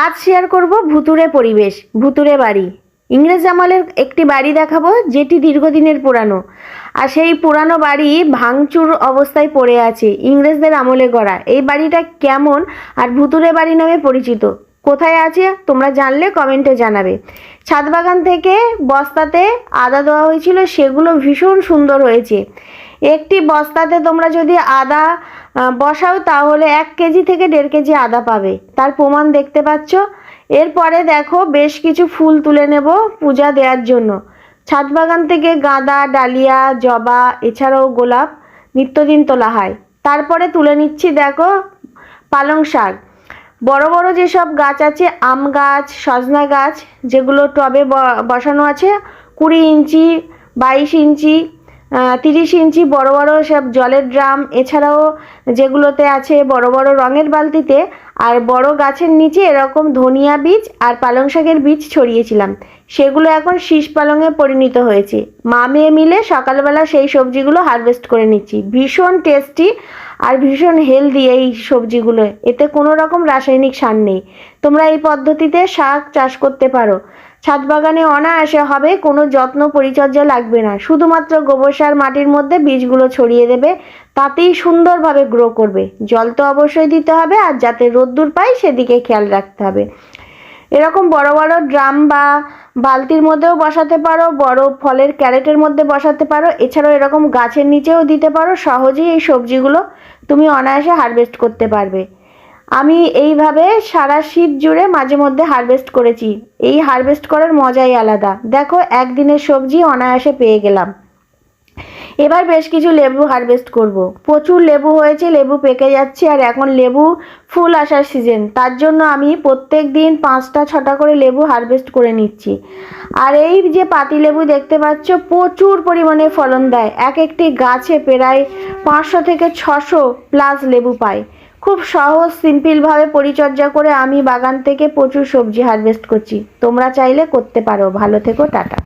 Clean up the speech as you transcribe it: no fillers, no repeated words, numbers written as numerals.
আজ শেয়ার করব ভুতুড়ে পরিবেশ, ভুতুড়ে বাড়ি। ইংরেজ আমলের একটি বাড়ি দেখাবো যেটি দীর্ঘদিনের পুরানো। আর সেই পুরানো বাড়ি ভাঙচুর অবস্থায় পড়ে আছে, ইংরেজদের আমলে গড়া। এই বাড়িটা কেমন আর ভুতুড়ে বাড়ি নামে পরিচিত, কোথায় আছে তোমরা জানলে কমেন্টে জানাবে। ছাদ বাগান থেকে বস্তাতে আদা দেওয়া হয়েছিল, সেগুলো ভীষণ সুন্দর হয়েছে। একটি বস্তাতে তোমরা যদি আদা বসাও তাহলে 1 কেজি থেকে 1.5 কেজি আদা পাবে, তার প্রমাণ দেখতে পাচ্ছ। এরপরে দেখো বেশ কিছু ফুল তুলে নেব পূজা দেওয়ার জন্য। ছাদ বাগান থেকে গাঁদা, ডালিয়া, জবা এছাড়াও গোলাপ নিত্যদিন তোলা হয়। তারপরে তুলে নিচ্ছি দেখো পালং শাক। বড় বড় যেসব গাছ আছে, আম গাছ, সজনা গাছ, যেগুলো টবে বসানো আছে, 20 ইঞ্চি, 22 ইঞ্চি, 30 ইঞ্চি বড় বড় সব জলের ড্রাম, এছাড়াও যেগুলোতে আছে বড় বড় রঙের বালতিতে। আর বড় গাছের নিচে এরকম ধনিয়া বীজ আর পালং শাকের বীজ ছড়িয়েছিলাম, সেগুলো এখন শীষ পালংয়ে পরিণত হয়েছে। মা মেয়ে মিলে সকালবেলা সেই সবজিগুলো হারভেস্ট করে নিচ্ছি। ভীষণ টেস্টি আর ভীষণ হেলদি এই সবজিগুলো, এতে কোনো রকম রাসায়নিক সার নেই। তোমরা এই পদ্ধতিতে শাক চাষ করতে পারো। ছাদ বাগানে অনায়াসে হবে, কোনো যত্ন পরিচর্যা লাগবে না, শুধুমাত্র গোবর সার মাটির মধ্যে বীজগুলো ছড়িয়ে দেবে, তাতেই সুন্দরভাবে গ্রো করবে। জল তো অবশ্যই দিতে হবে, আর যাতে রোদ্দুর পায় সেদিকে খেয়াল রাখতে হবে। এরকম বড় বড় ড্রাম বা বালতির মধ্যেও বসাতে পারো, বড় ফলের ক্যারেটের মধ্যে বসাতে পারো, এছাড়াও এরকম গাছের নিচেও দিতে পারো। সহজেই এই সবজিগুলো তুমি অনায়াসে হারভেস্ট করতে পারবে। আমি এইভাবে সারা শীত জুড়ে মাঝে মধ্যে হারভেস্ট করেছি। এই হারভেস্ট করার মজাই আলাদা। দেখো একদিনের সবজি অনায়াসে পেয়ে গেলাম। এবার বেশ কিছু লেবু হারভেস্ট করব। প্রচুর লেবু হয়েছে, লেবু পেকে যাচ্ছে, আর এখন লেবু ফুল আসার সিজন। তার জন্য আমি প্রত্যেক দিন 5টা 6টা করে লেবু হারভেস্ট করে নিচ্ছি। আর এই যে পাতি লেবু দেখতে পাচ্ছ, প্রচুর পরিমাণে ফলন দেয়। এক একটি গাছে প্রায় 500 থেকে 600 প্লাস লেবু পায়। খুব সহজ সিম্পলভাবে পরিচর্যা করে আমি বাগান থেকে প্রচুর সবজি হারভেস্ট করছি। তোমরা চাইলে করতে পারো। ভালো থেকো, টাটা।